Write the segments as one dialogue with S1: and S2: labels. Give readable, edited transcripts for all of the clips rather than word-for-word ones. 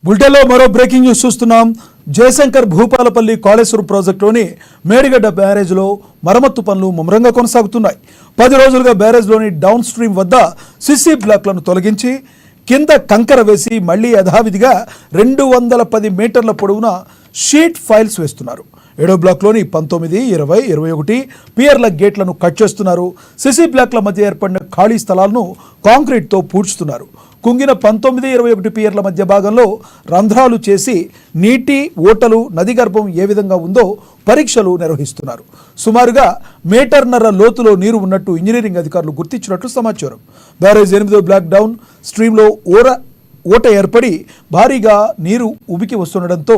S1: బులెటిన్లో మరో breaking news చూస్తున్నాం. జయశంకర్ భూపాలపల్లి కాళేశ్వరం ప్రాజెక్టులోని మేడిగడ్డ బ్యారేజ్లో మరమ్మత్తు పనులు ముమ్మరంగా కొనసాగుతున్నాయి. 10 రోజులుగా బ్యారేజ్లోని డౌన్ స్ట్రీమ్ వద్ద సిసి బ్లాక్లను తొలగించి కింద కంకర వేసి మళ్లీ యథావిధిగా 210 మీటర్ల పొడవున షీట్ ఫైల్స్ వేస్తున్నారు. 7వ బ్లాక్లోని 19, 20, 21 పియర్ల గేట్లను కట్ చేస్తున్నారు. సిసి బ్లాక్ల మధ్య ఏర్పడిన ఖాళీ స్థలాలను కాంక్రీట్తో పూడ్చుతున్నారు. కుంగిన 19, 21 పియర్ల మధ్య భాగంలో రంధ్రాలు చేసి నీటి ఓటలు నది గర్భం ఏ విధంగా ఉందో పరీక్షలు నిర్వహిస్తున్నారు. సుమారుగా 1.5 మీటర్ల లోతులో నీరు ఉన్నట్టు ఇంజనీరింగ్ అధికారులు గుర్తించినట్లు సమాచారం. బ్యారేజ్ 8వ బ్లాక్ డౌన్ స్ట్రీమ్లో ఓట ఏర్పడి భారీగా నీరు ఉబికి వస్తుండటంతో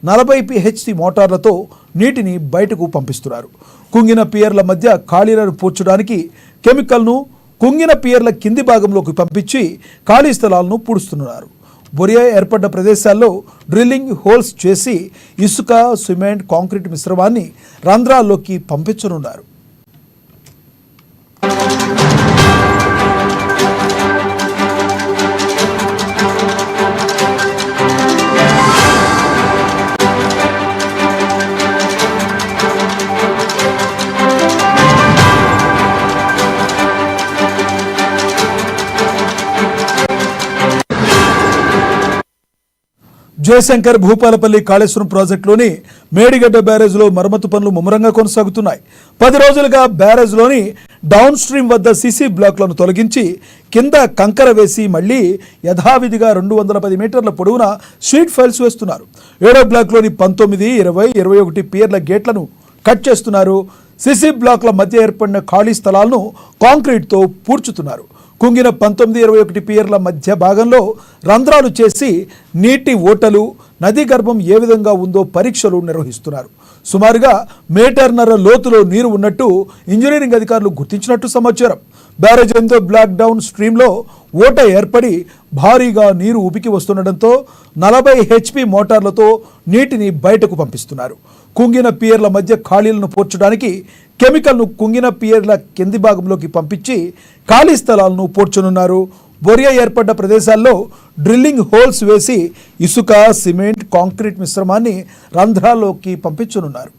S1: 40 PHC మోటార్లతో నీటిని బయటకు పంపిస్తున్నారు. కుంగిన పియర్ల మధ్య ఖాళీలను పూడ్చడానికి కెమికల్ను కుంగిన పియర్ల కింది భాగంలోకి పంపించి ఖాళీ స్థలాలను పూడుస్తున్నారు. బొరియా ఏర్పడ్డ ప్రదేశాల్లో డ్రిల్లింగ్ హోల్స్ చేసి ఇసుక, సిమెంట్, కాంక్రీట్ మిశ్రమాన్ని రంధ్రాల్లోకి పంపించనున్నారు. జయశంకర్ భూపాలపల్లి కాళేశ్వరం ప్రాజెక్టులోని మేడిగడ్డ బ్యారేజ్లో మరమ్మతు పనులు ముమ్మరంగా కొనసాగుతున్నాయి. 10 రోజులుగా బ్యారేజ్లోని డౌన్ స్ట్రీమ్ వద్ద సిసి బ్లాక్లను తొలగించి కింద కంకర వేసి మళ్లీ యథావిధిగా 210 మీటర్ల పొడవున షీట్ ఫైల్స్ వేస్తున్నారు. 7వ బ్లాక్లోని 19, 20, 21 పియర్ల గేట్లను కట్ చేస్తున్నారు. సిసి బ్లాక్ల మధ్య ఏర్పడిన ఖాళీ స్థలాలను కాంక్రీట్తో పూడ్చుతున్నారు. కుంగిన 19, 21 పియర్ల మధ్య భాగంలో రంధ్రాలు చేసి నీటి ఓటలు నది గర్భం ఏ విధంగా ఉందో పరీక్షలు నిర్వహిస్తున్నారు. సుమారుగా 1.5 మీటర్ల లోతులో నీరు ఉన్నట్టు ఇంజనీరింగ్ అధికారులు గుర్తించినట్టు సమాచారం. బ్యారేజ్ 8వ బ్లాక్ డౌన్ స్ట్రీమ్లో ఓట ఏర్పడి భారీగా నీరు ఉబికి వస్తుండటంతో 40 HP మోటార్లతో నీటిని బయటకు పంపిస్తున్నారు. కుంగిన పియర్ల మధ్య ఖాళీలను పూడ్చడానికి కెమికల్ను కుంగిన పియర్ల కింది భాగంలోకి పంపించి ఖాళీ స్థలాలను పూడ్చనున్నారు. బొరియా ఏర్పడ్డ ప్రదేశాల్లో డ్రిల్లింగ్ హోల్స్ వేసి ఇసుక, సిమెంట్, కాంక్రీట్ మిశ్రమాన్ని రంధ్రాల్లోకి పంపించనున్నారు.